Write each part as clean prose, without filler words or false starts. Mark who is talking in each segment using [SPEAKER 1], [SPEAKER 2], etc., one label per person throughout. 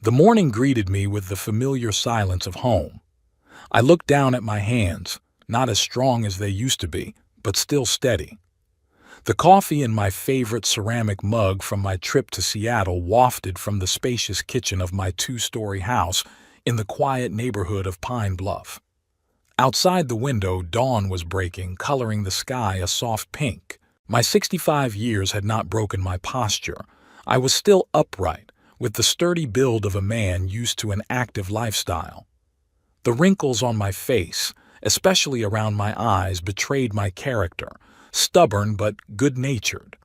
[SPEAKER 1] The morning greeted me with the familiar silence of home. I looked down at my hands, not as strong as they used to be, but still steady. The coffee in my favorite ceramic mug from my trip to Seattle wafted from the spacious kitchen of my two-story house in the quiet neighborhood of Pine Bluff. Outside the window, dawn was breaking, coloring the sky a soft pink. My 65 years had not broken my posture. I was still upright, with the sturdy build of a man used to an active lifestyle. The wrinkles on my face, especially around my eyes, betrayed my character, stubborn but good-natured.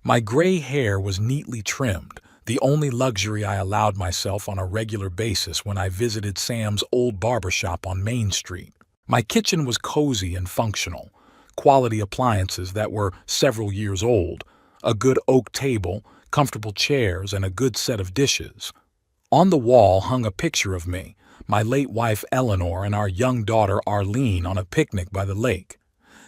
[SPEAKER 1] My gray hair was neatly trimmed, the only luxury I allowed myself on a regular basis when I visited Sam's old barbershop on Main Street. My kitchen was cozy and functional, quality appliances that were several years old, a good oak table, comfortable chairs, and a good set of dishes. On the wall hung a picture of me, my late wife Eleanor, and our young daughter Arlene on a picnic by the lake.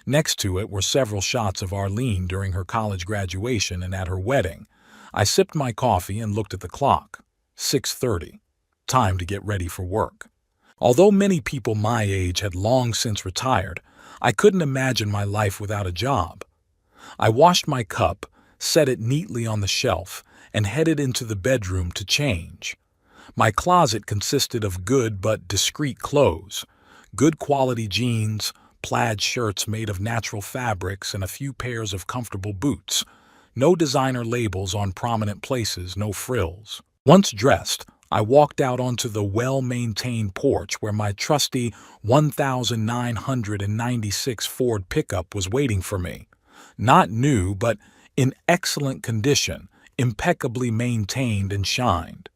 [SPEAKER 1] Next to it were several shots of Arlene during her college graduation and at her wedding. I sipped my coffee and looked at the clock. 6:30. Time to get ready for work. Although many people my age had long since retired, I couldn't imagine my life without a job. I washed my cup, set it neatly on the shelf, and headed into the bedroom to change. My closet consisted of good but discreet clothes, good quality jeans, plaid shirts made of natural fabrics, and a few pairs of comfortable boots. No designer labels on prominent places, no frills. Once dressed, I walked out onto the well-maintained porch where my trusty 1996 Ford pickup was waiting for me. Not new, but in excellent condition, impeccably maintained and shined.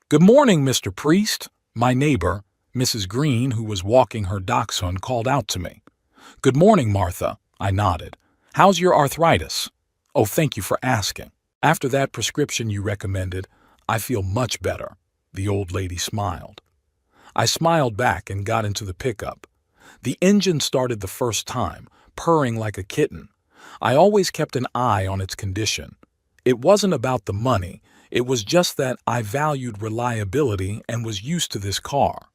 [SPEAKER 1] "Good morning, Mr. Priest," my neighbor, Mrs. Green, who was walking her dachshund, called out to me. "Good morning, Martha," I nodded. "How's your arthritis?" "Oh, thank you for asking. After that prescription you recommended, I feel much better," the old lady smiled. I smiled back and got into the pickup. The engine started the first time, purring like a kitten. I always kept an eye on its condition. It wasn't about the money, it was just that I valued reliability and was used to this car.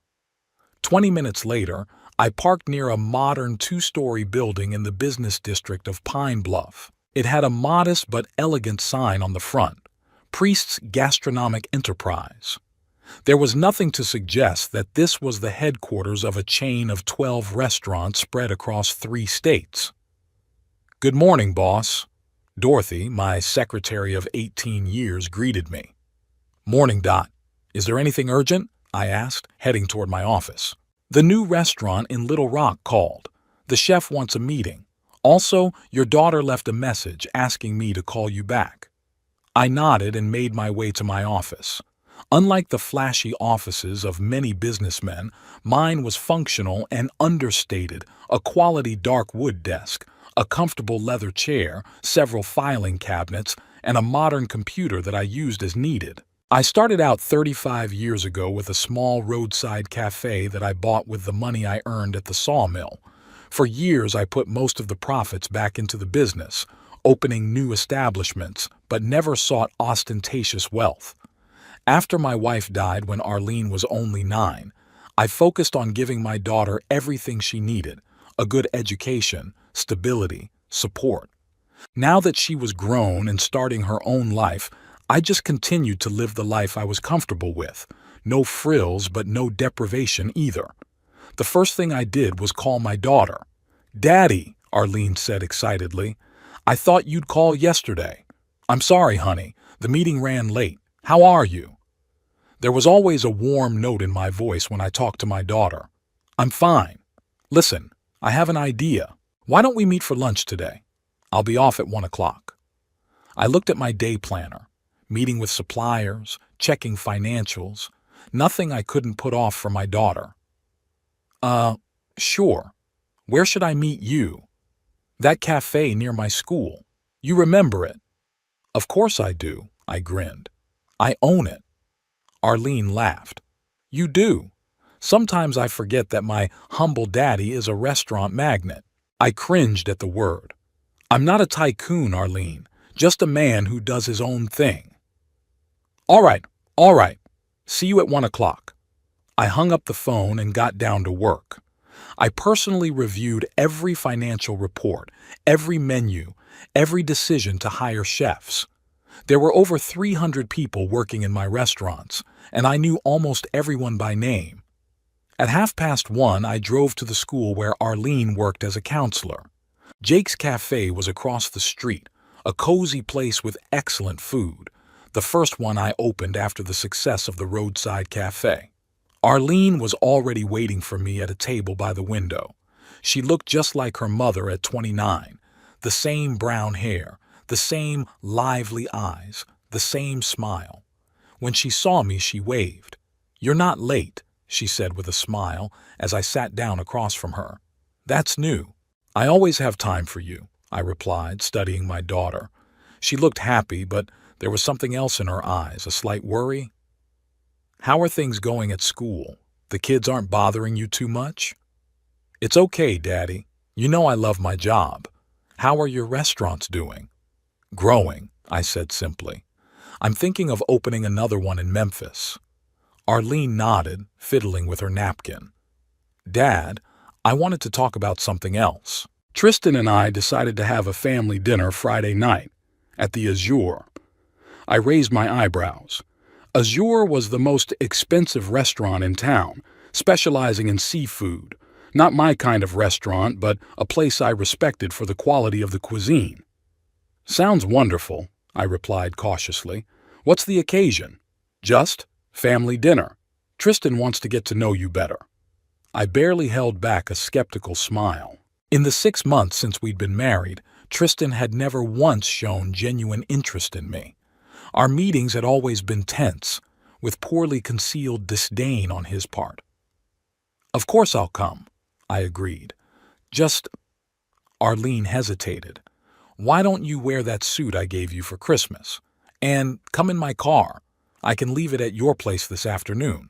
[SPEAKER 1] 20 minutes later, I parked near a modern two-story building in the business district of Pine Bluff. It had a modest but elegant sign on the front, Priest's Gastronomic Enterprise. There was nothing to suggest that this was the headquarters of a chain of 12 restaurants spread across 3 states. "Good morning, boss." Dorothy, my secretary of 18 years, greeted me. "Morning, Dot. Is there anything urgent?" I asked, heading toward my office. "The new restaurant in Little Rock called. The chef wants a meeting. Also, your daughter left a message asking me to call you back." I nodded and made my way to my office. Unlike the flashy offices of many businessmen, mine was functional and understated, a quality dark wood desk, a comfortable leather chair, several filing cabinets, and a modern computer that I used as needed. I started out 35 years ago with a small roadside cafe that I bought with the money I earned at the sawmill. For years I put most of the profits back into the business, opening new establishments, but never sought ostentatious wealth. After my wife died when Arlene was only 9, I focused on giving my daughter everything she needed, a good education, stability, support. Now that she was grown and starting her own life, I just continued to live the life I was comfortable with. No frills, but no deprivation either. The first thing I did was call my daughter. "Daddy," Arlene said excitedly, "I thought you'd call yesterday." "I'm sorry, honey. The meeting ran late. How are you?" There was always a warm note in my voice when I talked to my daughter. "I'm fine. Listen, I have an idea. Why don't we meet for lunch today? I'll be off at 1 o'clock. I looked at my day planner, meeting with suppliers, checking financials, nothing I couldn't put off for my daughter. Sure. Where should I meet you?" "That cafe near my school. You remember it?" "Of course I do," I grinned. "I own it." Arlene laughed. "You do? Sometimes I forget that my humble daddy is a restaurant magnate." I cringed at the word. "I'm not a tycoon, Arlene, just a man who does his own thing." All right. See you at 1 o'clock. I hung up the phone and got down to work. I personally reviewed every financial report, every menu, every decision to hire chefs. There were over 300 people working in my restaurants, and I knew almost everyone by name. At 1:30, I drove to the school where Arlene worked as a counselor. Jake's Cafe was across the street, a cozy place with excellent food, the first one I opened after the success of the roadside cafe. Arlene was already waiting for me at a table by the window. She looked just like her mother at 29, the same brown hair, the same lively eyes, the same smile. When she saw me, she waved. "You're not late," she said with a smile as I sat down across from her. "That's new. I always have time for you," I replied, studying my daughter. She looked happy, but there was something else in her eyes, a slight worry. "How are things going at school? The kids aren't bothering you too much?" "It's okay, Daddy. You know I love my job. How are your restaurants doing?" "Growing," I said simply. "I'm thinking of opening another one in Memphis." Arlene nodded, fiddling with her napkin. "Dad, I wanted to talk about something else. Tristan and I decided to have a family dinner Friday night at the Azure." I raised my eyebrows. Azure was the most expensive restaurant in town, specializing in seafood. Not my kind of restaurant, but a place I respected for the quality of the cuisine. "Sounds wonderful," I replied cautiously. "What's the occasion?" "Just family dinner. Tristan wants to get to know you better." I barely held back a skeptical smile. In the 6 months since we'd been married, Tristan had never once shown genuine interest in me. Our meetings had always been tense, with poorly concealed disdain on his part. "Of course I'll come," I agreed. "Just—" Arlene hesitated. "Why don't you wear that suit I gave you for Christmas? And come in my car. I can leave it at your place this afternoon."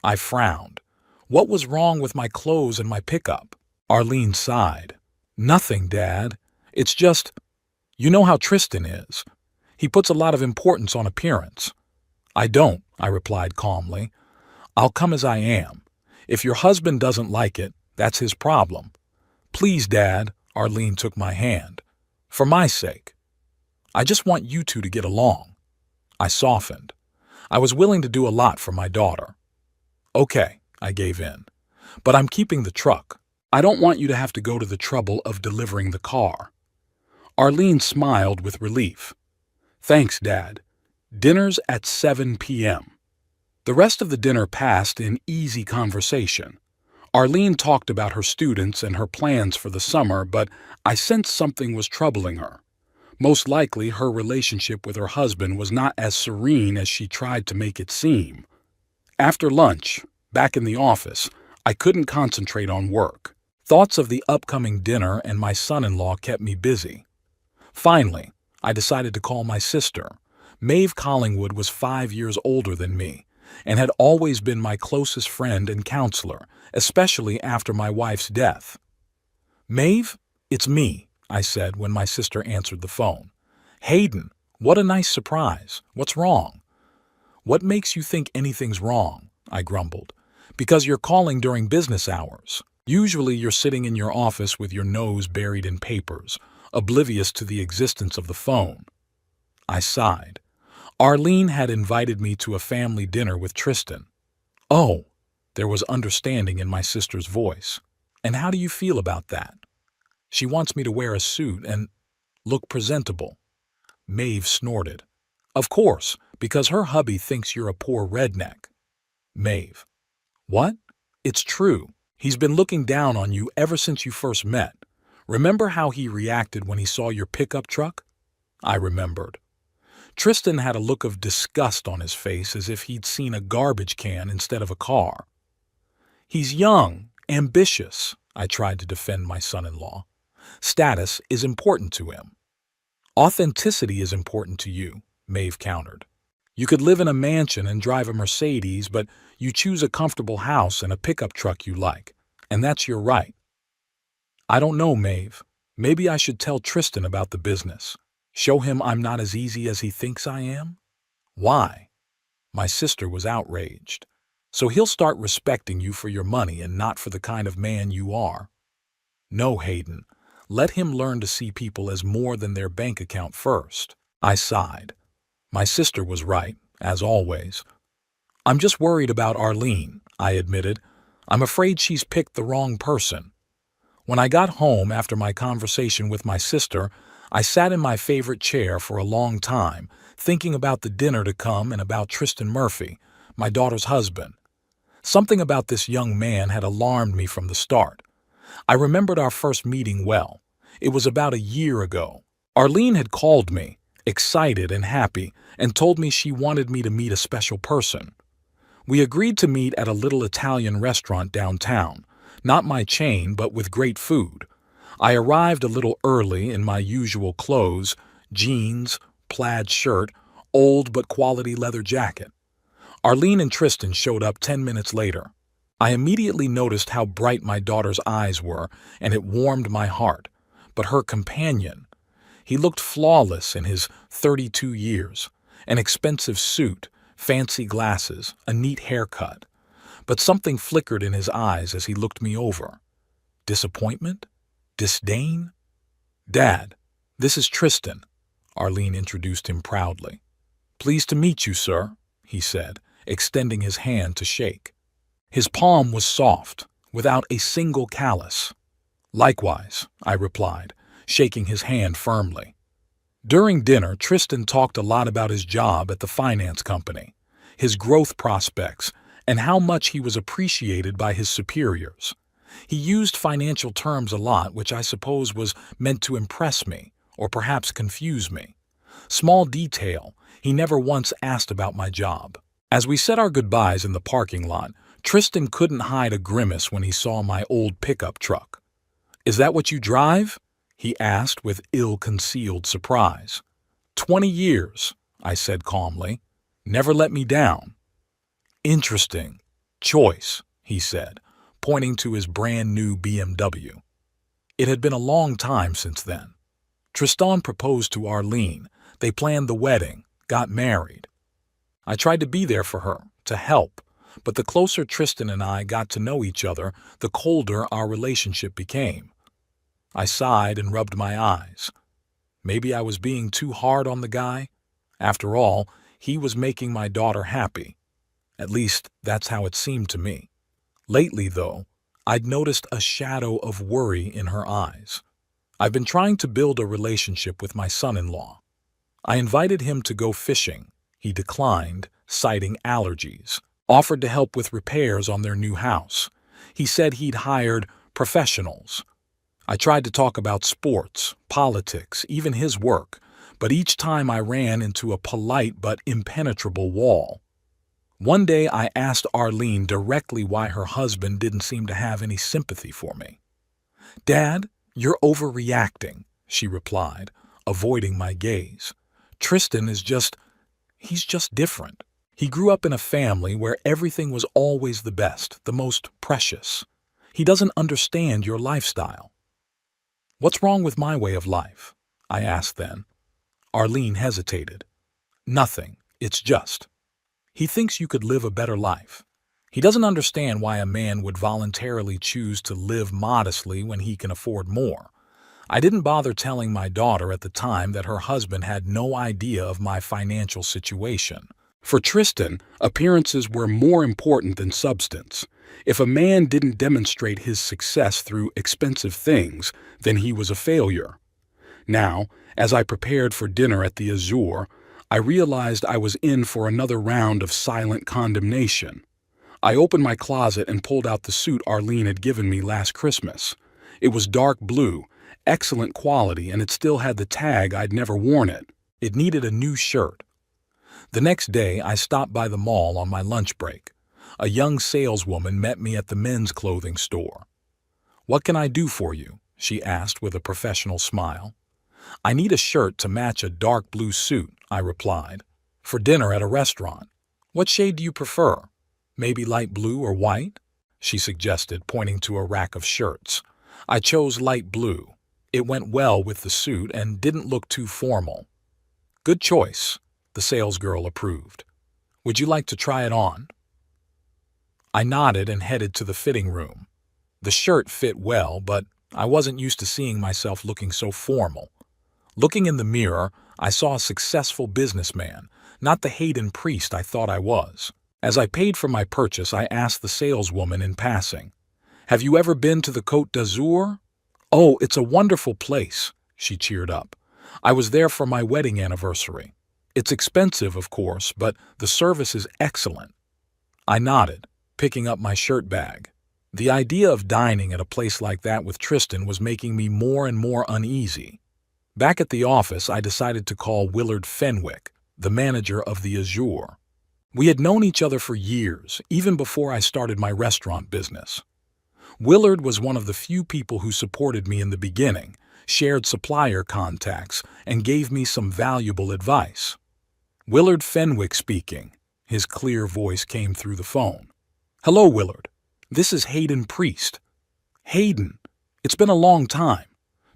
[SPEAKER 1] I frowned. What was wrong with my clothes and my pickup? Arlene sighed. "Nothing, Dad. It's just, you know how Tristan is. He puts a lot of importance on appearance." "I don't," I replied calmly. "I'll come as I am. If your husband doesn't like it, that's his problem." "Please, Dad," Arlene took my hand. "For my sake. I just want you two to get along." I softened. I was willing to do a lot for my daughter. "Okay," I gave in. "But I'm keeping the truck. I don't want you to have to go to the trouble of delivering the car." Arlene smiled with relief. "Thanks, Dad. Dinner's at 7 p.m. The rest of the dinner passed in easy conversation. Arlene talked about her students and her plans for the summer, but I sensed something was troubling her. Most likely, her relationship with her husband was not as serene as she tried to make it seem. After lunch, back in the office, I couldn't concentrate on work. Thoughts of the upcoming dinner and my son-in-law kept me busy. Finally, I decided to call my sister. Maeve Collingwood was 5 years older than me and had always been my closest friend and counselor, especially after my wife's death. "Maeve, it's me," I said when my sister answered the phone. "Hayden, what a nice surprise. What's wrong?" "What makes you think anything's wrong?" I grumbled. "Because you're calling during business hours. Usually you're sitting in your office with your nose buried in papers, oblivious to the existence of the phone." I sighed. Arlene had invited me to a family dinner with Tristan. "Oh," there was understanding in my sister's voice. "And how do you feel about that?" "She wants me to wear a suit and look presentable." Maeve snorted. "Of course, because her hubby thinks you're a poor redneck." Maeve. "What? It's true. He's been looking down on you ever since you first met. Remember how he reacted when he saw your pickup truck?" I remembered. Tristan had a look of disgust on his face, as if he'd seen a garbage can instead of a car. "He's young, ambitious," I tried to defend my son-in-law. "Status is important to him." "Authenticity is important to you," Maeve countered. "You could live in a mansion and drive a Mercedes, but you choose a comfortable house and a pickup truck you like, and that's your right." "I don't know, Maeve. Maybe I should tell Tristan about the business. Show him I'm not as easy as he thinks I am?" "Why?" My sister was outraged. So he'll start respecting you for your money and not for the kind of man you are. No, Hayden. Let him learn to see people as more than their bank account first. I sighed. My sister was right, as always. I'm just worried about Arlene, I admitted. I'm afraid she's picked the wrong person. When I got home after my conversation with my sister, I sat in my favorite chair for a long time, thinking about the dinner to come and about Tristan Murphy, my daughter's husband. Something about this young man had alarmed me from the start. I remembered our first meeting well. It was about a year ago. Arlene had called me, excited and happy, and told me she wanted me to meet a special person. We agreed to meet at a little Italian restaurant downtown, not my chain, but with great food. I arrived a little early in my usual clothes, jeans, plaid shirt, old but quality leather jacket. Arlene and Tristan showed up 10 minutes later. I immediately noticed how bright my daughter's eyes were, and it warmed my heart. But her companion, he looked flawless in his 32 years, an expensive suit, fancy glasses, a neat haircut. But something flickered in his eyes as he looked me over. Disappointment? Disdain? Dad, this is Tristan, Arlene introduced him proudly. Pleased to meet you, sir, he said, extending his hand to shake. His palm was soft, without a single callus. Likewise, I replied, shaking his hand firmly. During dinner, Tristan talked a lot about his job at the finance company, his growth prospects, and how much he was appreciated by his superiors. He used financial terms a lot, which I suppose was meant to impress me, or perhaps confuse me. Small detail, he never once asked about my job. As we said our goodbyes in the parking lot, Tristan couldn't hide a grimace when he saw my old pickup truck. "Is that what you drive?" he asked with ill-concealed surprise. 20 years, I said calmly. Never let me down. Interesting choice, he said, pointing to his brand-new BMW. It had been a long time since then. Tristan proposed to Arlene. They planned the wedding, got married. I tried to be there for her, to help, but the closer Tristan and I got to know each other, the colder our relationship became. I sighed and rubbed my eyes. Maybe I was being too hard on the guy. After all, he was making my daughter happy. At least, that's how it seemed to me. Lately, though, I'd noticed a shadow of worry in her eyes. I've been trying to build a relationship with my son-in-law. I invited him to go fishing. He declined, citing allergies. Offered to help with repairs on their new house. He said he'd hired professionals. I tried to talk about sports, politics, even his work, but each time I ran into a polite but impenetrable wall. One day I asked Arlene directly why her husband didn't seem to have any sympathy for me. "Dad, you're overreacting," she replied, avoiding my gaze. "Tristan is he's just different. He grew up in a family where everything was always the best, the most precious. He doesn't understand your lifestyle." "What's wrong with my way of life?" I asked then. Arlene hesitated. "Nothing. It's just. He thinks you could live a better life. He doesn't understand why a man would voluntarily choose to live modestly when he can afford more. I didn't bother telling my daughter at the time that her husband had no idea of my financial situation. For Tristan, appearances were more important than substance. If a man didn't demonstrate his success through expensive things, then he was a failure. Now, as I prepared for dinner at the Azure, I realized I was in for another round of silent condemnation. I opened my closet and pulled out the suit Arlene had given me last Christmas. It was dark blue, excellent quality, and it still had the tag I'd never worn it. It needed a new shirt. The next day, I stopped by the mall on my lunch break. A young saleswoman met me at the men's clothing store. "What can I do for you?" she asked with a professional smile. "I need a shirt to match a dark blue suit," I replied. "For dinner at a restaurant. What shade do you prefer? Maybe light blue or white?" she suggested, pointing to a rack of shirts. I chose light blue. It went well with the suit and didn't look too formal. "Good choice," the salesgirl approved. Would you like to try it on? I nodded and headed to the fitting room. The shirt fit well, but I wasn't used to seeing myself looking so formal. Looking in the mirror, I saw a successful businessman, not the Hayden priest I thought I was. As I paid for my purchase, I asked the saleswoman in passing, "Have you ever been to the Côte d'Azur?" "Oh, it's a wonderful place," she cheered up. "I was there for my wedding anniversary. It's expensive, of course, but the service is excellent." I nodded, picking up my shirt bag. The idea of dining at a place like that with Tristan was making me more and more uneasy. Back at the office, I decided to call Willard Fenwick, the manager of the Azure. We had known each other for years, even before I started my restaurant business. Willard was one of the few people who supported me in the beginning, shared supplier contacts, and gave me some valuable advice. "Willard Fenwick speaking." His clear voice came through the phone. "Hello, Willard. This is Hayden Priest." "Hayden, it's been a long time.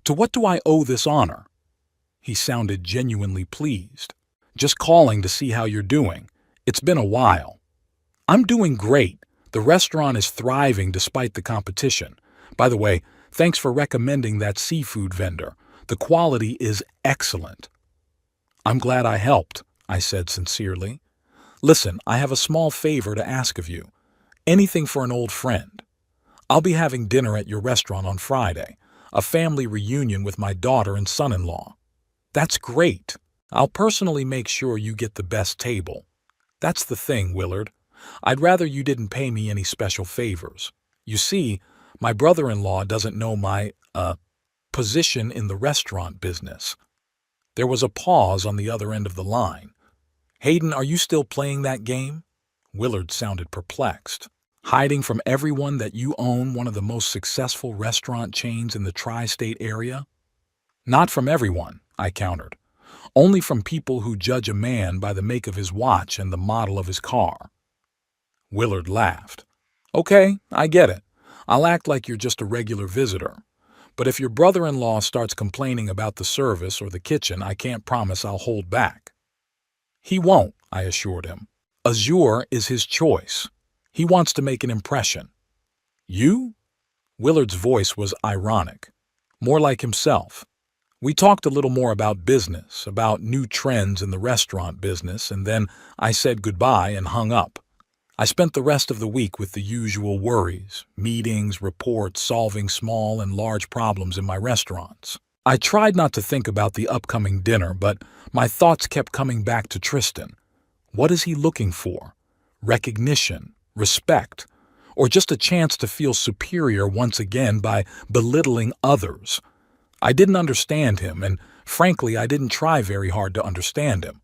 [SPEAKER 1] To what do I owe this honor?" He sounded genuinely pleased. "Just calling to see how you're doing. It's been a while." "I'm doing great. The restaurant is thriving despite the competition. By the way, thanks for recommending that seafood vendor. The quality is excellent." "I'm glad I helped," I said sincerely. "Listen, I have a small favor to ask of you. Anything for an old friend. I'll be having dinner at your restaurant on Friday, a family reunion with my daughter and son-in-law." "That's great. I'll personally make sure you get the best table." "That's the thing, Willard. I'd rather you didn't pay me any special favors. You see, my brother-in-law doesn't know my, position in the restaurant business." There was a pause on the other end of the line. "Hayden, are you still playing that game?" Willard sounded perplexed. "Hiding from everyone that you own one of the most successful restaurant chains in the tri-state area?" "Not from everyone," I countered. "Only from people who judge a man by the make of his watch and the model of his car." Willard laughed. "Okay, I get it. I'll act like you're just a regular visitor. But if your brother-in-law starts complaining about the service or the kitchen, I can't promise I'll hold back." "He won't," I assured him. "Azure is his choice. He wants to make an impression." "You?" Willard's voice was ironic, more like himself. We talked a little more about business, about new trends in the restaurant business, and then I said goodbye and hung up. I spent the rest of the week with the usual worries, meetings, reports, solving small and large problems in my restaurants. I tried not to think about the upcoming dinner, but my thoughts kept coming back to Tristan. What is he looking for? Recognition, respect, or just a chance to feel superior once again by belittling others? I didn't understand him, and frankly, I didn't try very hard to understand him.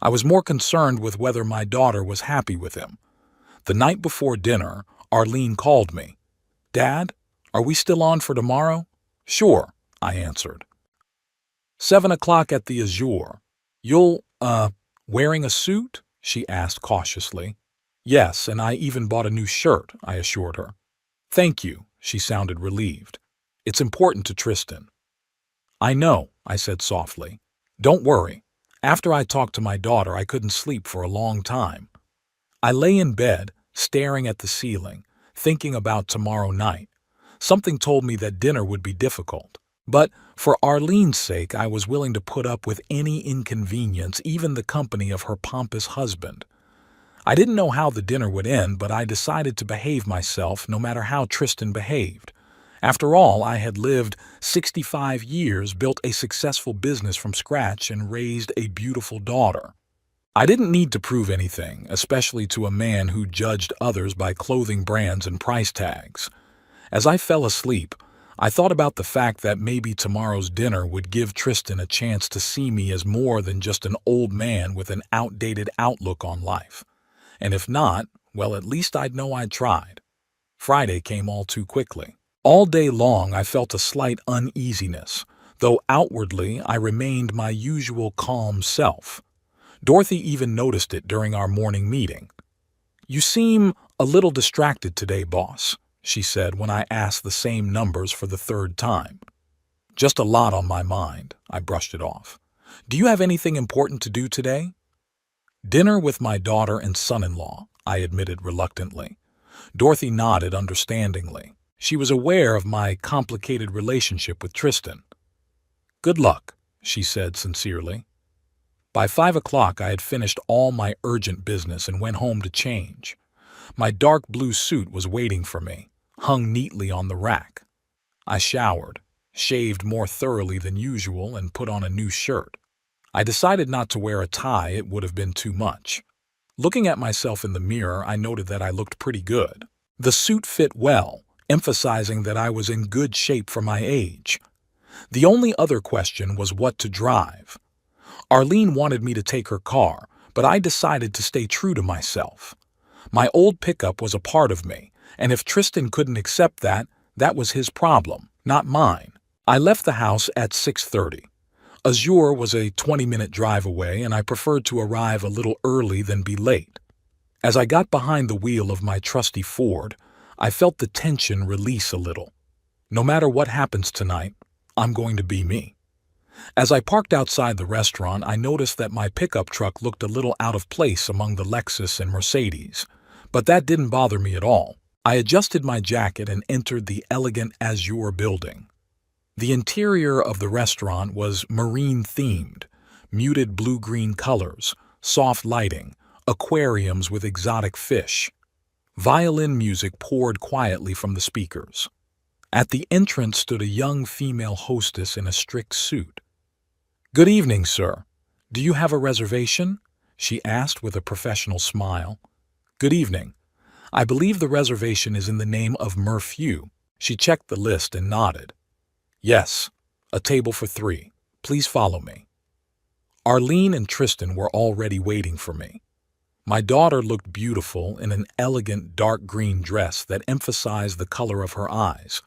[SPEAKER 1] I was more concerned with whether my daughter was happy with him. The night before dinner, Arlene called me. "Dad, are we still on for tomorrow?" "Sure," I answered. 7 o'clock at the Azure. You'll, wearing a suit?" she asked cautiously. "Yes, and I even bought a new shirt," I assured her. "Thank you," she sounded relieved. "It's important to Tristan." "I know," I said softly. "Don't worry. After I talked to my daughter, I couldn't sleep for a long time. I lay in bed, staring at the ceiling, thinking about tomorrow night. Something told me that dinner would be difficult. But for Arlene's sake, I was willing to put up with any inconvenience, even the company of her pompous husband. I didn't know how the dinner would end, but I decided to behave myself no matter how Tristan behaved. After all, I had lived 65 years, built a successful business from scratch, and raised a beautiful daughter. I didn't need to prove anything, especially to a man who judged others by clothing brands and price tags. As I fell asleep, I thought about the fact that maybe tomorrow's dinner would give Tristan a chance to see me as more than just an old man with an outdated outlook on life. And if not, well, at least I'd know I'd tried. Friday came all too quickly. All day long I felt a slight uneasiness, though outwardly I remained my usual calm self. Dorothy even noticed it during our morning meeting. "You seem a little distracted today, boss," she said when I asked the same numbers for the third time. "Just a lot on my mind," I brushed it off. "Do you have anything important to do today?" Dinner with my daughter and son-in-law, I admitted reluctantly. Dorothy nodded understandingly. She was aware of my complicated relationship with Tristan. Good luck, she said sincerely. By 5 o'clock, I had finished all my urgent business and went home to change. My dark blue suit was waiting for me, hung neatly on the rack. I showered, shaved more thoroughly than usual, and put on a new shirt. I decided not to wear a tie, it would have been too much. Looking at myself in the mirror, I noted that I looked pretty good. The suit fit well, emphasizing that I was in good shape for my age. The only other question was what to drive. Arlene wanted me to take her car, but I decided to stay true to myself. My old pickup was a part of me, and if Tristan couldn't accept that, that was his problem, not mine. I left the house at 6:30. Azure was a 20-minute drive away, and I preferred to arrive a little early than be late. As I got behind the wheel of my trusty Ford, I felt the tension release a little. No matter what happens tonight, I'm going to be me. As I parked outside the restaurant, I noticed that my pickup truck looked a little out of place among the Lexus and Mercedes, but that didn't bother me at all. I adjusted my jacket and entered the elegant Azure building. The interior of the restaurant was marine-themed, muted blue-green colors, soft lighting, aquariums with exotic fish. Violin music poured quietly from the speakers. At the entrance stood a young female hostess in a strict suit. "Good evening, sir. Do you have a reservation?" she asked with a professional smile. "Good evening. I believe the reservation is in the name of Murphy." She checked the list and nodded. "Yes, a table for 3. Please follow me." Arlene and Tristan were already waiting for me. My daughter looked beautiful in an elegant dark green dress that emphasized the color of her eyes.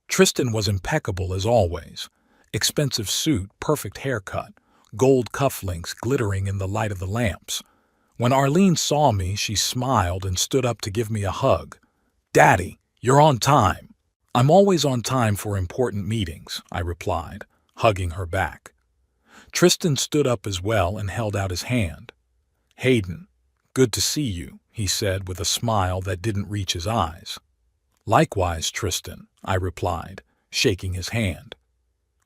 [SPEAKER 1] Tristan was impeccable as always. Expensive suit, perfect haircut, gold cufflinks glittering in the light of the lamps. When Arlene saw me, she smiled and stood up to give me a hug. "Daddy, you're on time." "I'm always on time for important meetings," I replied, hugging her back. Tristan stood up as well and held out his hand. "Hayden, good to see you," he said with a smile that didn't reach his eyes. "Likewise, Tristan," I replied, shaking his hand.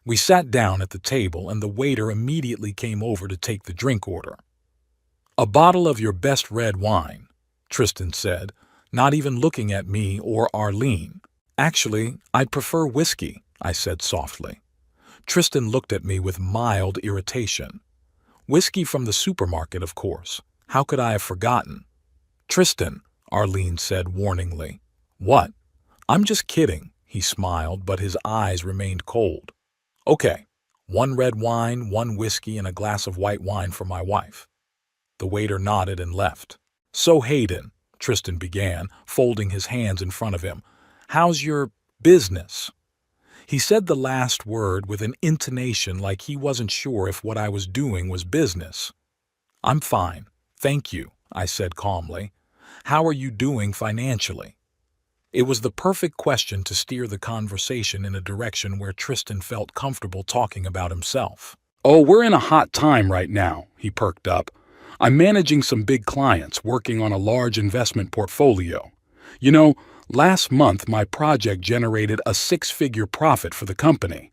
[SPEAKER 1] We sat down at the table and the waiter immediately came over to take the drink order. "A bottle of your best red wine," Tristan said, not even looking at me or Arlene. "Actually, I'd prefer whiskey," I said softly. Tristan looked at me with mild irritation. "Whiskey from the supermarket, of course. How could I have forgotten?" "Tristan," Arlene said warningly. "What?" "I'm just kidding," he smiled, but his eyes remained cold. "Okay, 1 red wine, 1 whiskey, and a glass of white wine for my wife." The waiter nodded and left. "So Hayden," Tristan began, folding his hands in front of him, "how's your business?" He said the last word with an intonation like he wasn't sure if what I was doing was business. "I'm fine, thank you," I said calmly. "How are you doing financially?" It was the perfect question to steer the conversation in a direction where Tristan felt comfortable talking about himself. "Oh, we're in a hot time right now," he perked up. "I'm managing some big clients, working on a large investment portfolio. You know, last month my project generated a 6-figure profit for the company."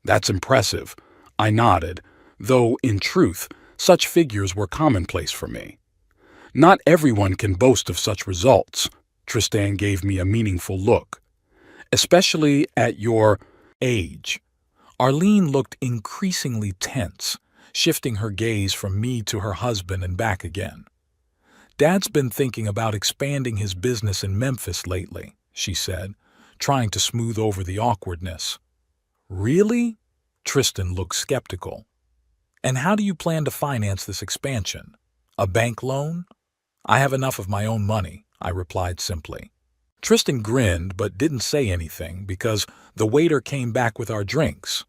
[SPEAKER 1] "That's impressive," I nodded, though, in truth, such figures were commonplace for me. "Not everyone can boast of such results." Tristan gave me a meaningful look. "Especially at your age." Arlene looked increasingly tense, shifting her gaze from me to her husband and back again. "Dad's been thinking about expanding his business in Memphis lately," she said, trying to smooth over the awkwardness. "Really?" Tristan looked skeptical. "And how do you plan to finance this expansion? A bank loan?" "I have enough of my own money," I replied simply. Tristan grinned but didn't say anything because the waiter came back with our drinks.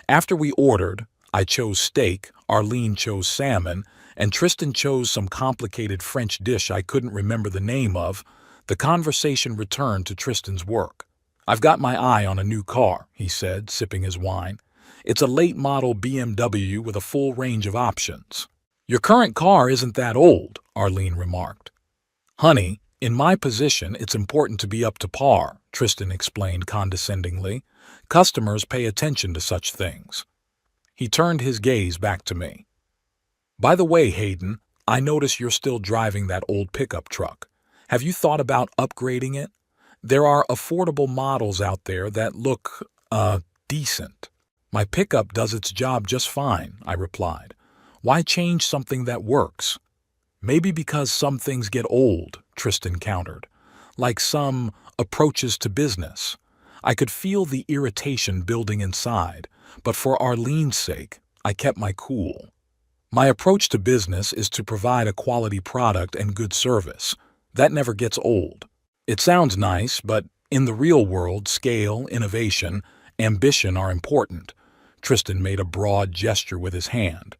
[SPEAKER 1] After we ordered, I chose steak, Arlene chose salmon, and Tristan chose some complicated French dish I couldn't remember the name of. The conversation returned to Tristan's work. "I've got my eye on a new car," he said, sipping his wine. "It's a late-model BMW with a full range of options." Your current car isn't that old, Arlene remarked. Honey, in my position, it's important to be up to par, Tristan explained condescendingly. Customers pay attention to such things. He turned his gaze back to me. By the way, Hayden, I notice you're still driving that old pickup truck. Have you thought about upgrading it? There are affordable models out there that look, decent. My pickup does its job just fine, I replied. Why change something that works? Maybe because some things get old, Tristan countered, like some approaches to business. I could feel the irritation building inside, but for Arlene's sake, I kept my cool. My approach to business is to provide a quality product and good service. That never gets old. It sounds nice, but in the real world, scale, innovation, ambition are important. Tristan made a broad gesture with his hand.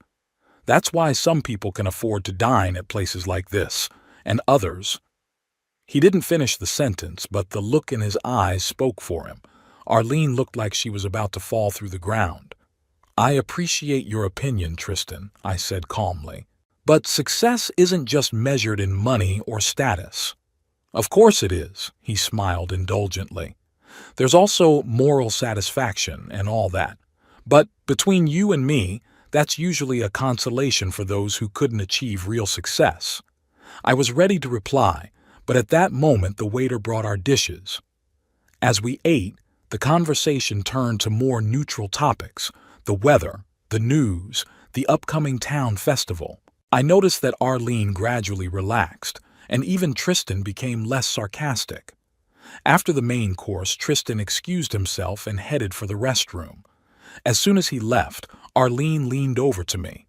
[SPEAKER 1] That's why some people can afford to dine at places like this, and others. He didn't finish the sentence, but the look in his eyes spoke for him. Arlene looked like she was about to fall through the ground. I appreciate your opinion, Tristan, I said calmly. But success isn't just measured in money or status. Of course it is, he smiled indulgently. There's also moral satisfaction and all that. But between you and me, that's usually a consolation for those who couldn't achieve real success. I was ready to reply, but at that moment the waiter brought our dishes. As we ate, the conversation turned to more neutral topics: the weather, the news, the upcoming town festival. I noticed that Arlene gradually relaxed, and even Tristan became less sarcastic. After the main course, Tristan excused himself and headed for the restroom. As soon as he left, Arlene leaned over to me.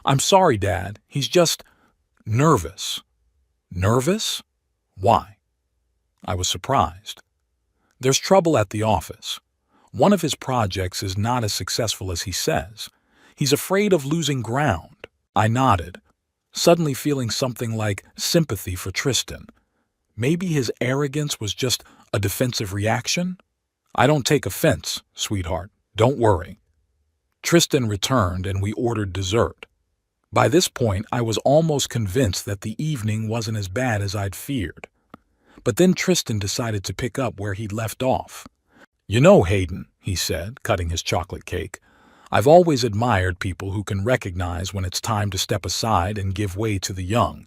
[SPEAKER 1] I'm sorry, Dad, he's just nervous. Nervous? Why? I was surprised. There's trouble at the office. One of his projects is not as successful as he says. He's afraid of losing ground. I nodded, suddenly feeling something like sympathy for Tristan. Maybe his arrogance was just a defensive reaction? I don't take offense, sweetheart. Don't worry. Tristan returned and we ordered dessert. By this point, I was almost convinced that the evening wasn't as bad as I'd feared. But then Tristan decided to pick up where he'd left off. You know, Hayden, he said, cutting his chocolate cake, I've always admired people who can recognize when it's time to step aside and give way to the young.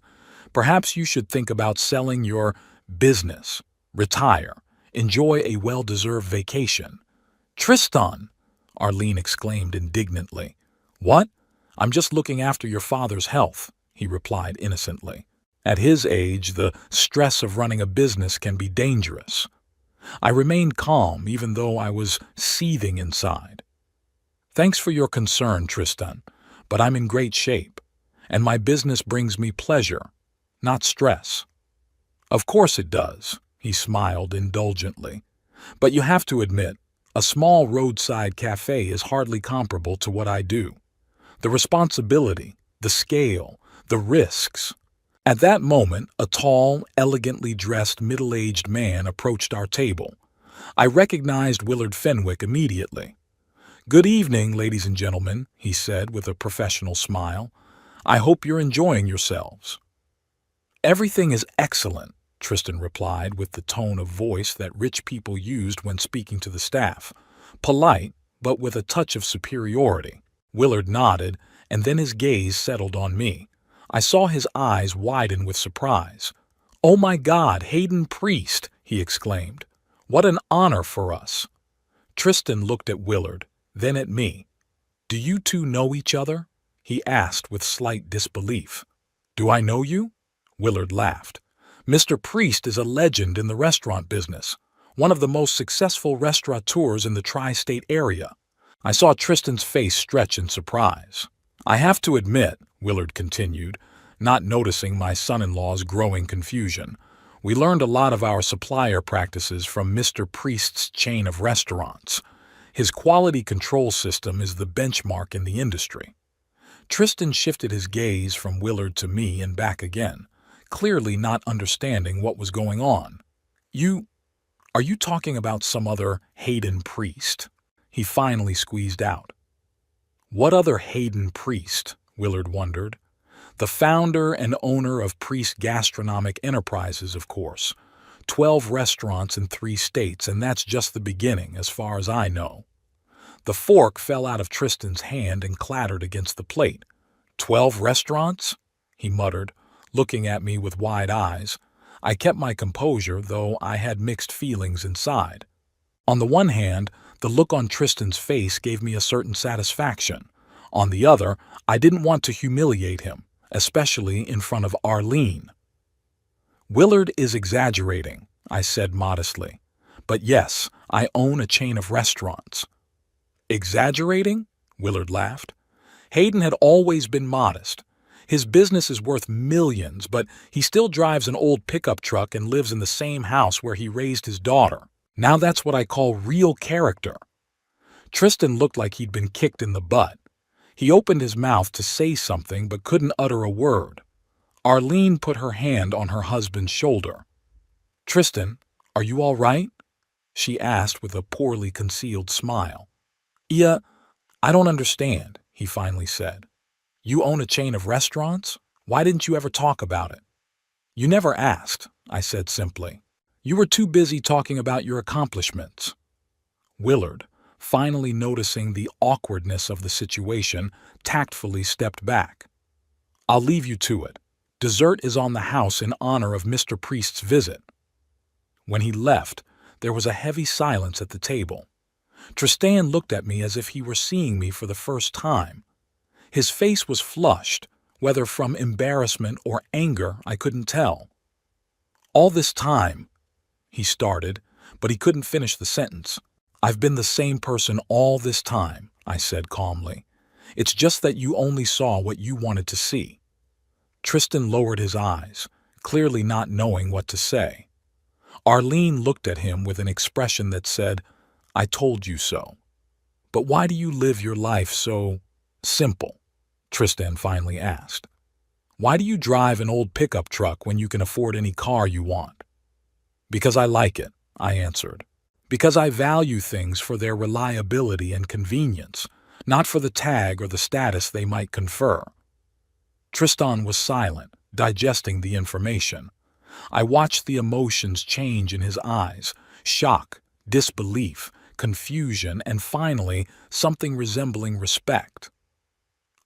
[SPEAKER 1] Perhaps you should think about selling your business, retire, enjoy a well-deserved vacation. Tristan! Arlene exclaimed indignantly. What? I'm just looking after your father's health, he replied innocently. At his age, the stress of running a business can be dangerous. I remained calm even though I was seething inside. Thanks for your concern, Tristan, but I'm in great shape, and my business brings me pleasure, not stress. Of course it does, he smiled indulgently. But you have to admit, a small roadside cafe is hardly comparable to what I do. The responsibility, the scale, the risks. At that moment, a tall, elegantly dressed middle-aged man approached our table. I recognized Willard Fenwick immediately. Good evening, ladies and gentlemen, he said with a professional smile. I hope you're enjoying yourselves. Everything is excellent, Tristan replied with the tone of voice that rich people used when speaking to the staff. Polite, but with a touch of superiority. Willard nodded, and then his gaze settled on me. I saw his eyes widen with surprise. Oh my God, Hayden Priest, he exclaimed. What an honor for us. Tristan looked at Willard, then at me. Do you two know each other? He asked with slight disbelief. Do I know you? Willard laughed. Mr. Priest is a legend in the restaurant business, one of the most successful restaurateurs in the tri-state area. I saw Tristan's face stretch in surprise. I have to admit, Willard continued, not noticing my son-in-law's growing confusion, we learned a lot of our supplier practices from Mr. Priest's chain of restaurants. His quality control system is the benchmark in the industry. Tristan shifted his gaze from Willard to me and back again, clearly not understanding what was going on. Are you talking about some other Hayden Priest? He finally squeezed out. What other Hayden Priest? Willard wondered. The founder and owner of Priest Gastronomic Enterprises, of course. 12 restaurants in 3 states, and that's just the beginning, as far as I know. The fork fell out of Tristan's hand and clattered against the plate. 12 restaurants? He muttered, looking at me with wide eyes. I kept my composure, though I had mixed feelings inside. On the one hand, the look on Tristan's face gave me a certain satisfaction. On the other, I didn't want to humiliate him, especially in front of Arlene. Willard is exaggerating, I said modestly. But yes, I own a chain of restaurants. Exaggerating? Willard laughed. Hayden had always been modest. His business is worth millions, but he still drives an old pickup truck and lives in the same house where he raised his daughter. Now that's what I call real character. Tristan looked like he'd been kicked in the butt. He opened his mouth to say something but couldn't utter a word. Arlene put her hand on her husband's shoulder. "Tristan, are you all right?" she asked with a poorly concealed smile. "Yeah, I don't understand," he finally said. "You own a chain of restaurants? Why didn't you ever talk about it?" "You never asked," I said simply. "You were too busy talking about your accomplishments." Willard, finally noticing the awkwardness of the situation, tactfully stepped back. "I'll leave you to it. Dessert is on the house in honor of Mr. Priest's visit." When he left, there was a heavy silence at the table. Tristan looked at me as if he were seeing me for the first time. His face was flushed, whether from embarrassment or anger I couldn't tell. "All this time," he started, but he couldn't finish the sentence. "I've been the same person all this time," I said calmly. "It's just that you only saw what you wanted to see." Tristan lowered his eyes, clearly not knowing what to say. Arlene looked at him with an expression that said, "I told you so." "But why do you live your life so simple?" Tristan finally asked. "Why do you drive an old pickup truck when you can afford any car you want?" "Because I like it," I answered. "Because I value things for their reliability and convenience, not for the tag or the status they might confer." Tristan was silent, digesting the information. I watched the emotions change in his eyes: shock, disbelief, confusion, and finally, something resembling respect.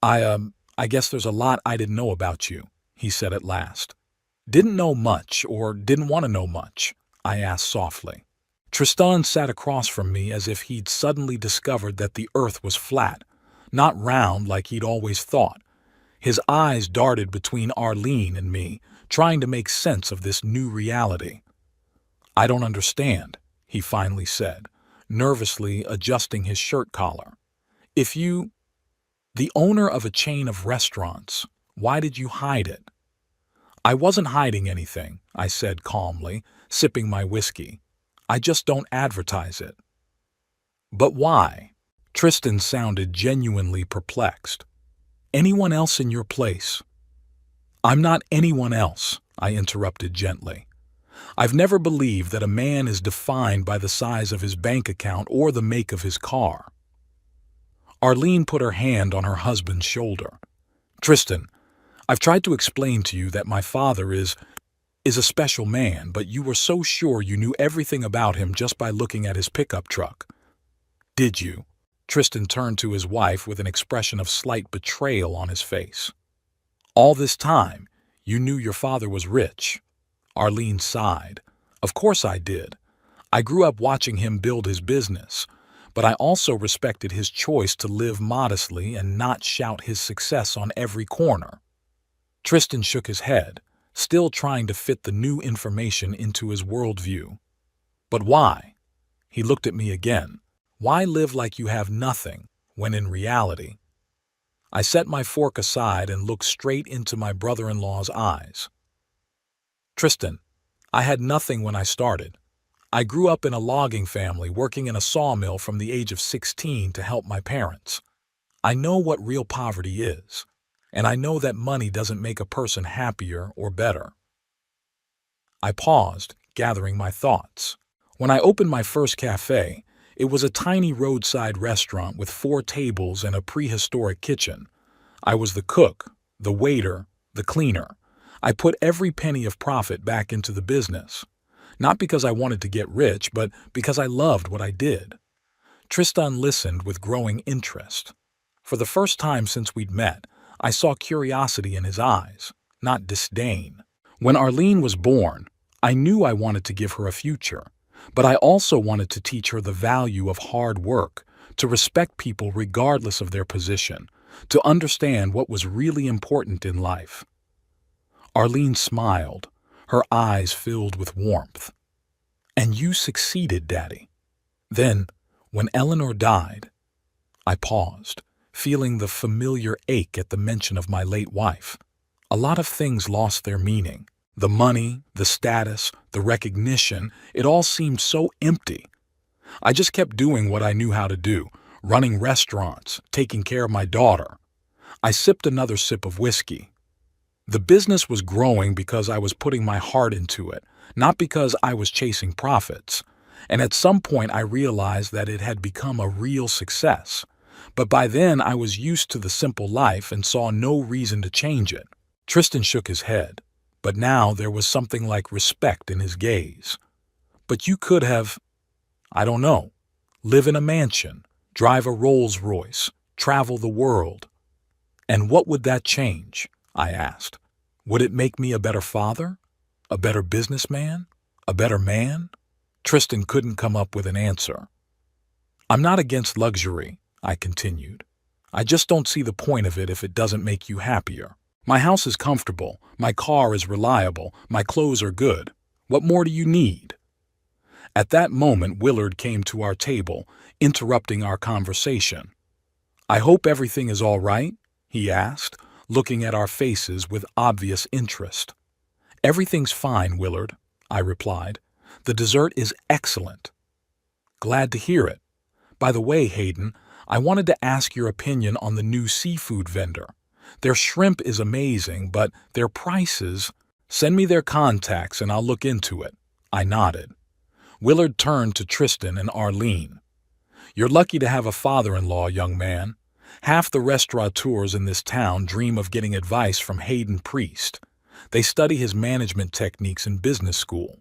[SPEAKER 1] I guess there's a lot I didn't know about you," he said at last. "Didn't know much, or didn't want to know much?" I asked softly. Tristan sat across from me as if he'd suddenly discovered that the earth was flat, not round like he'd always thought. His eyes darted between Arlene and me, trying to make sense of this new reality. "I don't understand," he finally said, nervously adjusting his shirt collar. "If you, the owner of a chain of restaurants, why did you hide it?" "I wasn't hiding anything," I said calmly, sipping my whiskey. "I just don't advertise it." "But why?" Tristan sounded genuinely perplexed. "Anyone else in your place?" "I'm not anyone else," I interrupted gently. "I've never believed that a man is defined by the size of his bank account or the make of his car." Arlene put her hand on her husband's shoulder. "Tristan, I've tried to explain to you that my father is a special man, but you were so sure you knew everything about him just by looking at his pickup truck." "Did you?" Tristan turned to his wife with an expression of slight betrayal on his face. "All this time, you knew your father was rich?" Arlene sighed. "Of course I did. I grew up watching him build his business, but I also respected his choice to live modestly and not shout his success on every corner." Tristan shook his head, still trying to fit the new information into his worldview. "But why?" He looked at me again. "Why live like you have nothing, when in reality—" I set my fork aside and looked straight into my brother-in-law's eyes. "Tristan, I had nothing when I started. I grew up in a logging family working in a sawmill from the age of 16 to help my parents. I know what real poverty is, and I know that money doesn't make a person happier or better." I paused, gathering my thoughts. When I opened my first cafe, it was a tiny roadside restaurant with 4 tables and a prehistoric kitchen. I was the cook, the waiter, the cleaner. I put every penny of profit back into the business. Not because I wanted to get rich, but because I loved what I did. Tristan listened with growing interest. For the first time since we'd met, I saw curiosity in his eyes, not disdain. When Arlene was born, I knew I wanted to give her a future, but I also wanted to teach her the value of hard work, to respect people regardless of their position, to understand what was really important in life. Arlene smiled, her eyes filled with warmth. "And you succeeded, Daddy." Then, when Eleanor died, I paused, feeling the familiar ache at the mention of my late wife. A lot of things lost their meaning. The money, the status, the recognition, it all seemed so empty. I just kept doing what I knew how to do, running restaurants, taking care of my daughter. I sipped another sip of whiskey. The business was growing because I was putting my heart into it, not because I was chasing profits. And at some point I realized that it had become a real success. But by then I was used to the simple life and saw no reason to change it. Tristan shook his head, but now there was something like respect in his gaze. "But you could have, I don't know, live in a mansion, drive a Rolls-Royce, travel the world." "And what would that change?" I asked. "Would it make me a better father? A better businessman? A better man?" Tristan couldn't come up with an answer. "I'm not against luxury," I continued. "I just don't see the point of it if it doesn't make you happier. My house is comfortable, my car is reliable, my clothes are good. What more do you need?" At that moment, Willard came to our table, interrupting our conversation. "I hope everything is all right?" he asked, looking at our faces with obvious interest. "Everything's fine, Willard," I replied. "The dessert is excellent." "Glad to hear it. By the way, Hayden, I wanted to ask your opinion on the new seafood vendor. Their shrimp is amazing, but their prices—" "Send me their contacts and I'll look into it." I nodded. Willard turned to Tristan and Arlene. "You're lucky to have a father-in-law, young man. Half the restaurateurs in this town dream of getting advice from Hayden Priest. They study his management techniques in business school."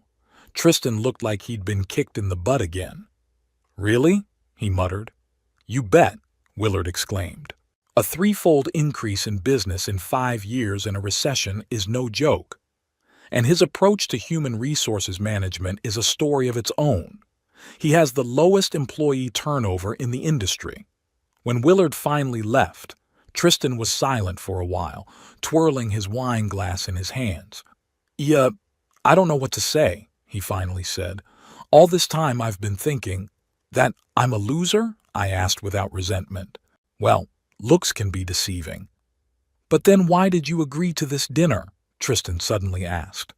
[SPEAKER 1] Tristan looked like he'd been kicked in the butt again. "Really?" he muttered. "You bet," Willard exclaimed. "A threefold increase in business in 5 years in a recession is no joke. And his approach to human resources management is a story of its own. He has the lowest employee turnover in the industry." When Willard finally left, Tristan was silent for a while, twirling his wine glass in his hands. "Yeah, I don't know what to say," he finally said. "All this time I've been thinking—" "That I'm a loser?" I asked without resentment. "Well, looks can be deceiving." "But then why did you agree to this dinner?" Tristan suddenly asked.